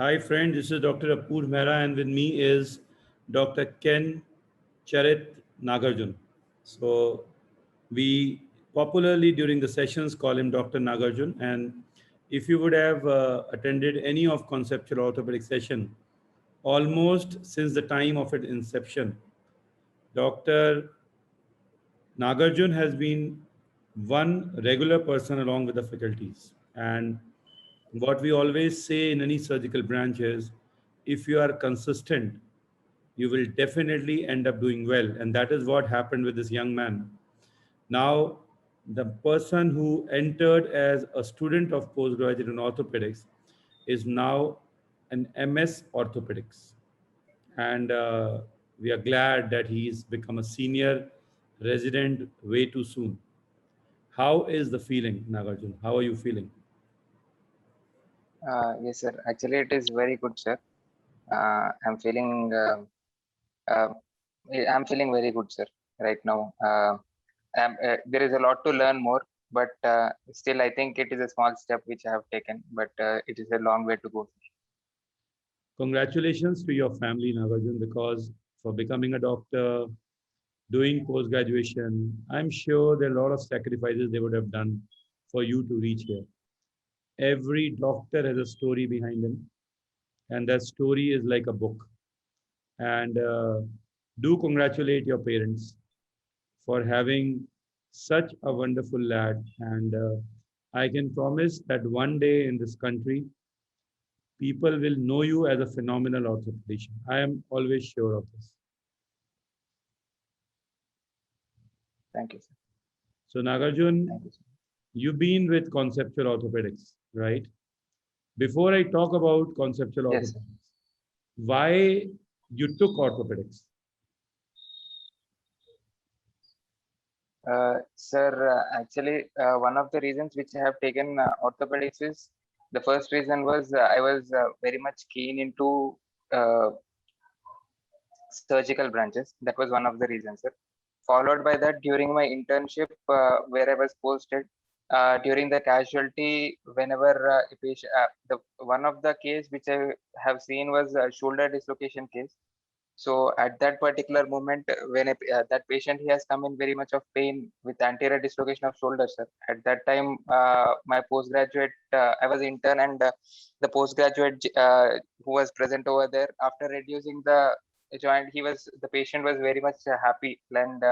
Hi, friends. This is Dr. Apoor Mehra, and with me is Dr. Ken Charit Nagarjun. So, we popularly during the sessions call him Dr. Nagarjun. And if you would have attended any of conceptual orthopedic session, almost since the time of its inception, Dr. Nagarjun has been one regular person along with the faculties. And what we always say in any surgical branch is if you are consistent, you will definitely end up doing well. And that is what happened with this young man. Now, the person who entered as a student of postgraduate in orthopedics is now an MS orthopedics. And we are glad that he's become a senior resident way too soon. How is the feeling, Nagarjun? How are you feeling? Yes, sir. Actually, it is very good, sir. I'm feeling uh, I'm feeling very good, sir. Right now, there is a lot to learn more, but still, I think it is a small step which I have taken, but it is a long way to go. Congratulations to your family, Nagarjun, because for becoming a doctor, doing post graduation, I'm sure there are a lot of sacrifices they would have done for you to reach here. Every doctor has a story behind him, and that story is like a book. And do congratulate your parents for having such a wonderful lad. And I can promise that one day in this country, people will know you as a phenomenal orthopedician. I am always sure of this. Thank you, sir. So, Nagarjun, Thank you, sir. you've been with conceptual orthopedics, right? Before I talk about conceptual Yes, sir. orthopedics, why you took orthopedics? Sir, actually, one of the reasons which I have taken orthopedics is the first reason was I was very much keen into uh, surgical branches. That was one of the reasons, sir. Followed by that, during my internship, where I was posted, during the casualty, whenever the one of the case which I have seen was a shoulder dislocation case. So at that particular moment, when that patient he has come in very much of pain with anterior dislocation of shoulder, sir. At that time, my postgraduate, I was intern, and the postgraduate who was present over there, after reducing the joint, the patient was very much happy, and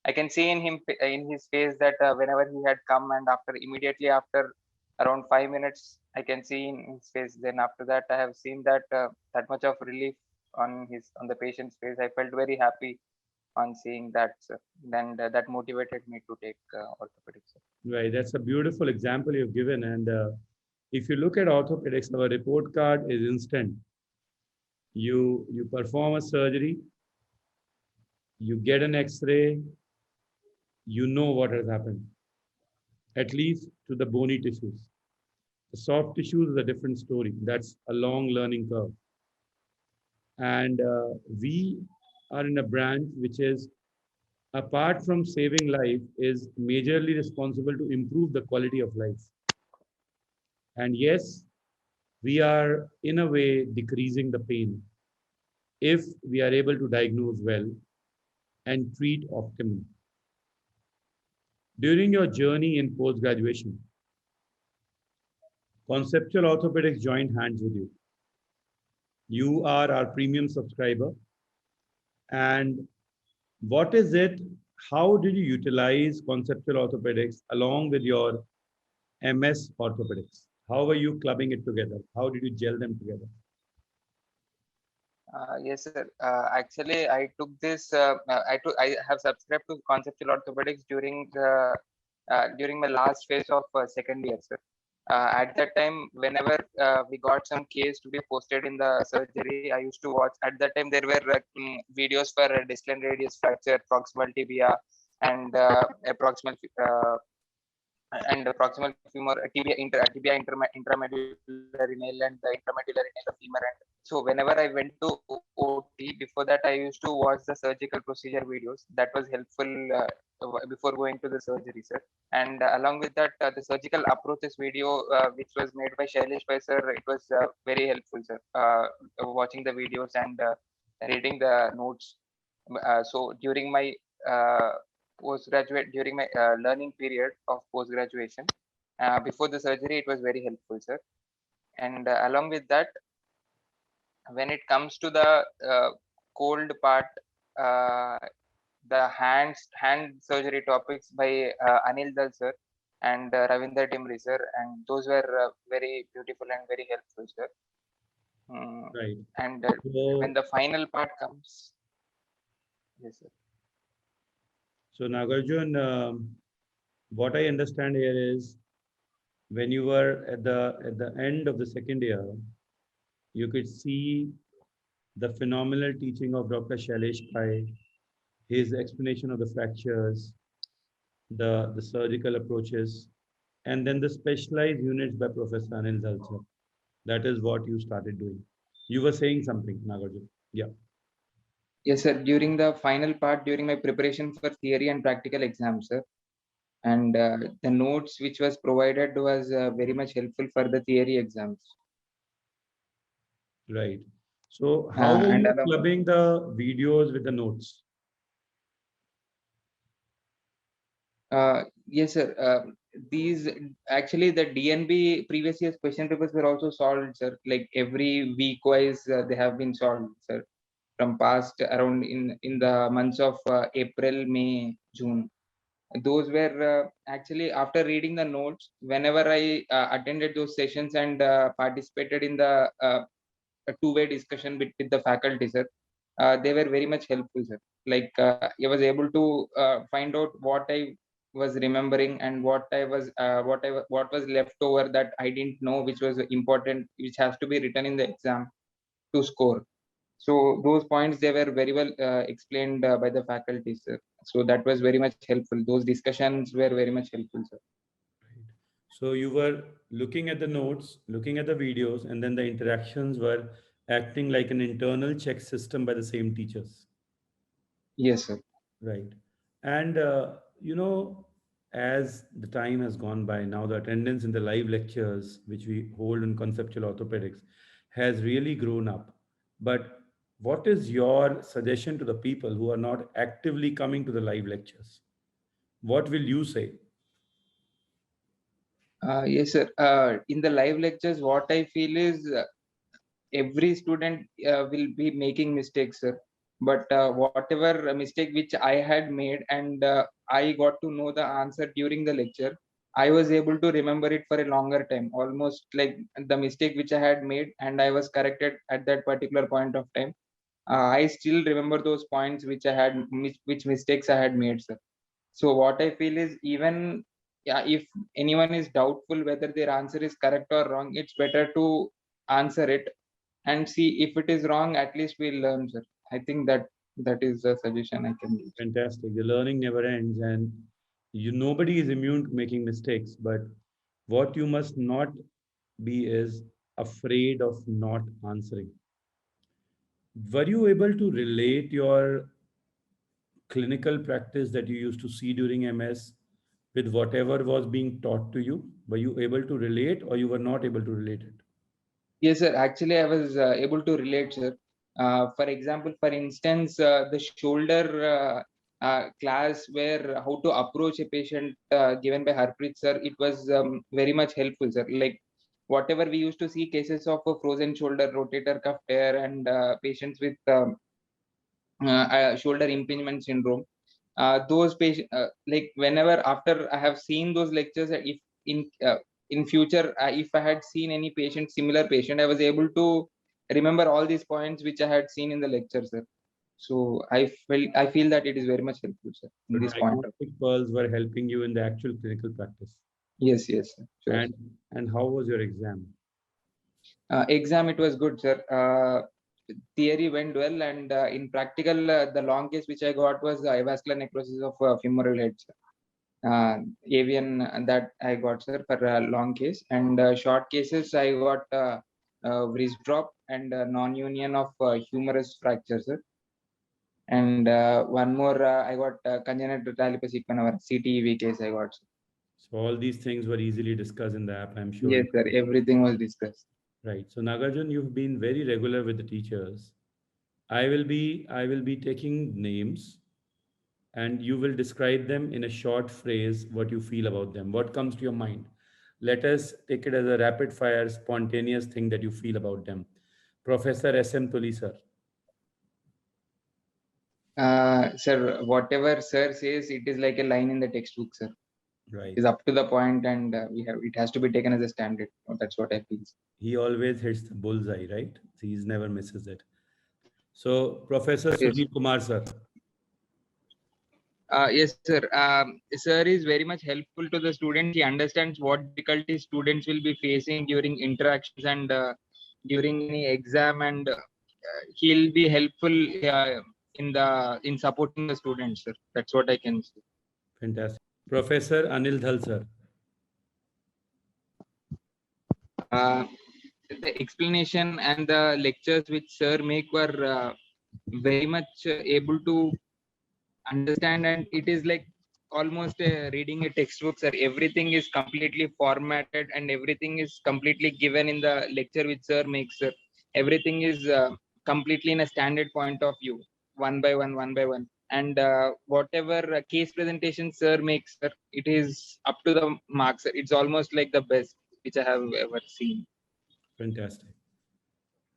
I can see in him in his face that whenever he had come, and after immediately after around 5 minutes, I can see in his face. Then after that, I have seen that that much of relief on the patient's face. I felt very happy on seeing that, sir. Then that motivated me to take orthopedics, sir. Right, that's a beautiful example you've given. And if you look at orthopedics, our report card is instant. You perform a surgery, you get an X-ray, you know what has happened, at least to the bony tissues. The soft tissues is a different story. That's a long learning curve. And we are in a branch which is, apart from saving life, is majorly responsible to improve the quality of life. And yes, we are in a way decreasing the pain if we are able to diagnose well and treat optimally. During your journey in post graduation, Conceptual Orthopedics joined hands with you. You are our premium subscriber. And what is it? How did you utilize Conceptual Orthopedics along with your MS Orthopedics? How were you clubbing it together? How did you gel them together? Yes, sir. Actually, I took this. I have subscribed to conceptual orthopedics during my last phase of second year, sir. At that time, whenever we got some case to be posted in the surgery, I used to watch. At that time, there were videos for distal and radius fracture, proximal tibia, and proximal femur, intramedullary nail, and the intramedullary nail of femur. And so whenever I went to OT, before that I used to watch the surgical procedure videos. That was helpful before going to the surgery, sir. And along with that, the surgical approaches video, which was made by Shailesh Pai sir, it was very helpful, sir. Watching the videos and reading the notes. So during my during my learning period of post graduation, before the surgery, it was very helpful, sir. And along with that, when it comes to the cold part, uh, the hand surgery topics by Anil Dal sir and Ravinder Dimri sir, and those were very beautiful and very helpful, sir. Right. And when So, the final part comes, yes, sir. so Nagarjun, what I understand here is when you were at the end of the second year, you could see the phenomenal teaching of Dr. Shailesh Pai, his explanation of the fractures, the surgical approaches, and then the specialized units by Professor Anil Zalsar. That is what you started doing. You were saying something, Nagarjun. Yeah. Yes, sir. During the final part, during my preparation for theory and practical exams, sir, and the notes which was provided was very much helpful for the theory exams. Right. So how were And you clubbing the videos with the notes? yes, sir. These actually the DNB previous year's question papers were also solved, sir. Like every week wise, they have been solved, sir. From past around in the months of April, May, June. Those were actually after reading the notes. Whenever I attended those sessions and participated in the a two-way discussion with the faculty, sir, they were very much helpful, sir. Like I was able to find out what I was remembering and what was left over that I didn't know, which was important, which has to be written in the exam to score. So those points they were very well explained by the faculty, sir. So that was very much helpful. Those discussions were very much helpful, sir. So you were looking at the notes, looking at the videos, and then the interactions were acting like an internal check system by the same teachers. Yes, sir. Right. And, as the time has gone by, now the attendance in the live lectures, which we hold in conceptual orthopedics, has really grown up. But what is your suggestion to the people who are not actively coming to the live lectures? What will you say? Yes, sir. In the live lectures, what I feel is every student will be making mistakes, sir. But whatever mistake which I had made and I got to know the answer during the lecture, I was able to remember it for a longer time, almost like the mistake which I had made and I was corrected at that particular point of time. I still remember those points which I had, which mistakes I had made, sir. So what I feel is even yeah, if anyone is doubtful whether their answer is correct or wrong, it's better to answer it and see if it is wrong. At least we'll learn, sir. I think that is the suggestion I can give. Fantastic. The learning never ends, and nobody is immune to making mistakes. But what you must not be is afraid of not answering. Were you able to relate your clinical practice that you used to see during MS with whatever was being taught to you? Were you able to relate or you were not able to relate it? Yes, sir. Actually, I was able to relate, sir. For example, for instance, the shoulder class where how to approach a patient given by Harpreet, sir, it was very much helpful, sir. Like whatever we used to see cases of a frozen shoulder, rotator cuff tear, and patients with shoulder impingement syndrome. Those patients, like whenever after I have seen those lectures, if in in future if I had seen any patient, similar patient, I was able to remember all these points which I had seen in the lecture, sir. So I feel that it is very much helpful, sir, So in this point of. diagnostic pearls were helping you in the actual clinical practice. Yes, yes, sir. Sure. And and how was your exam? Exam, it was good, sir. Theory went well, and in practical, the long case which I got was avascular necrosis of femoral head, sir. Avian that I got, sir, for a long case, and short cases I got wrist drop and non-union of humerus fracture, sir. And one more, I got congenital talipes equinovarus, CTEV case I got. So all these things were easily discussed in the app, I'm sure. Yes, sir. Everything was discussed. Right. So Nagarjun, you've been very regular with the teachers. I will be taking names and you will describe them in a short phrase what you feel about them. What comes to your mind? Let us take it as a rapid fire, spontaneous thing that you feel about them. Professor SM Tuli, sir. Sir, whatever sir says, it is like a line in the textbook, sir. Right. It is up to the point, and it has to be taken as a standard. That's what I feel. He always hits the bullseye, right? He's never misses it. So, Professor Yes. Sudhir Kumar, sir. Yes, sir. Sir is very much helpful to the students. He understands what difficulties students will be facing during interactions and during any exam, and he'll be helpful in supporting the students, sir. That's what I can say. Fantastic. Professor Anil Dhal, sir. The explanation and the lectures which sir make were very much able to understand, and it is like almost reading a textbook, sir. Everything is completely formatted and everything is completely given in the lecture which sir makes, sir. Everything is completely in a standard point of view, one by one, and whatever case presentation sir makes, sir, it is up to the mark, sir. It's almost like the best which I have ever seen. Fantastic.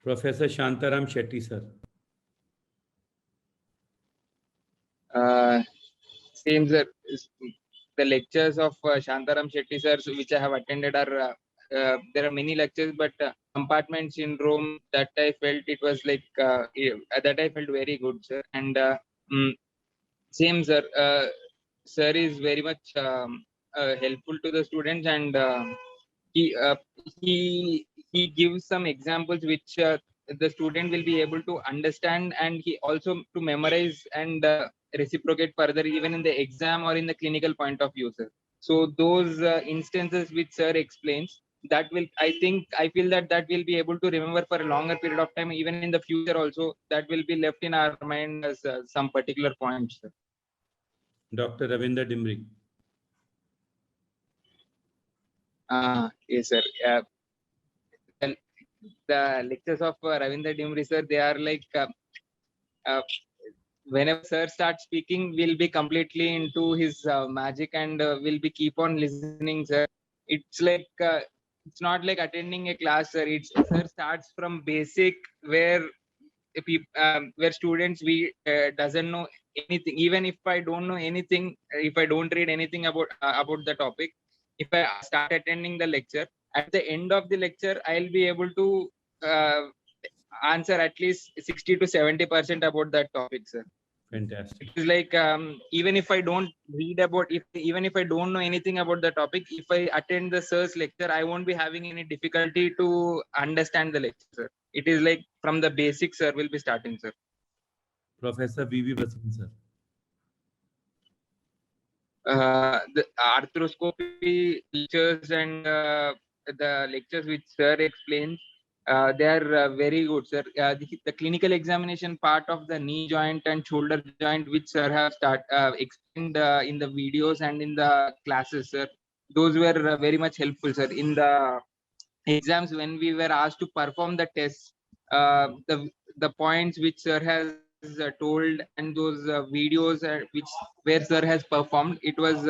Professor Shantaram Shetty, sir. Same, sir. The lectures of Shantaram Shetty, sir, which I have attended, are there are many lectures, but compartment syndrome, that I felt it was like that I felt very good, sir. And same, sir. Sir is very much helpful to the students, and he uh, he gives some examples which the student will be able to understand, and he also to memorize and reciprocate further even in the exam or in the clinical point of view, sir. So those instances which sir explains, that will, I feel that will be able to remember for a longer period of time, even in the future also, that will be left in our mind as some particular points, sir. Dr. Ravinder Dimri. Yes, sir. The lectures of Ravinder Dimri, sir, they are like whenever sir starts speaking, we'll be completely into his magic, and we'll be keep on listening, sir. It's like it's not like attending a class, sir. It's sir starts from basic, where where students we doesn't know anything. Even if I don't know anything, if I don't read anything about the topic, if I start attending the lecture, at the end of the lecture, I'll be able to answer at least 60 to 70% about that topic, sir. Fantastic. It's like even if I don't read about, even if I don't know anything about the topic, if I attend the sir's lecture, I won't be having any difficulty to understand the lecture, sir. It is like from the basics, sir, will be starting, sir. Professor V.V. Vasan, sir. The arthroscopy lectures and the lectures which sir explains, they are very good, sir. The clinical examination part of the knee joint and shoulder joint, which sir have explained in the videos and in the classes, sir, those were very much helpful, sir. In the exams, when we were asked to perform the tests, the points which sir has told, and those videos which where sir has performed, it was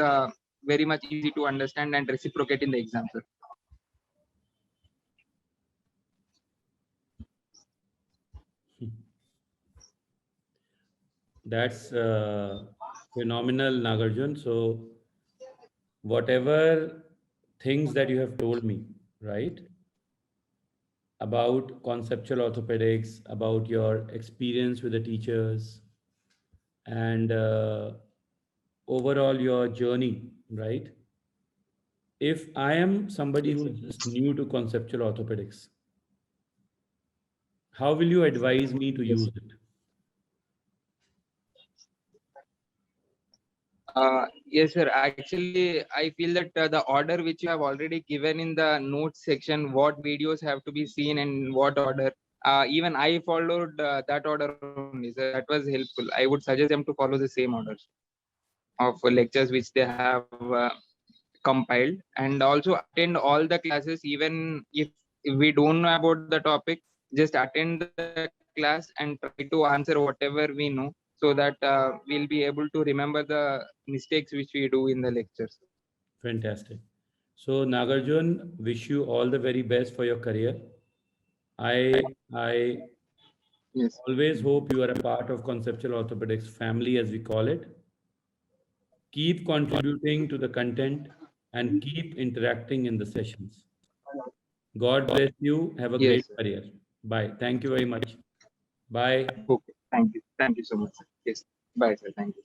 very much easy to understand and reciprocate in the exam, sir. That's phenomenal, Nagarjun. So, whatever things that you have told me, right, about conceptual orthopedics, about your experience with the teachers, and overall your journey, right? If I am somebody who is just new to conceptual orthopedics, how will you advise me to use it? Yes, sir. Actually, I feel that the order which you have already given in the notes section, what videos have to be seen and in what order, even I followed that order only. So that was helpful. I would suggest them to follow the same orders of lectures which they have compiled, and also attend all the classes. Even if we don't know about the topic, just attend the class and try to answer whatever we know, so that we'll be able to remember the mistakes which we do in the lectures. Fantastic. So Nagarjun, wish you all the very best for your career. I Yes. always hope you are a part of conceptual orthopedics family, as we call it. Keep contributing to the content and keep interacting in the sessions. God bless you. Have a Yes, great sir. career. Bye. Thank you very much. Bye. Okay. Thank you. Thank you so much, sir. Yes. Bye, sir. Thank you.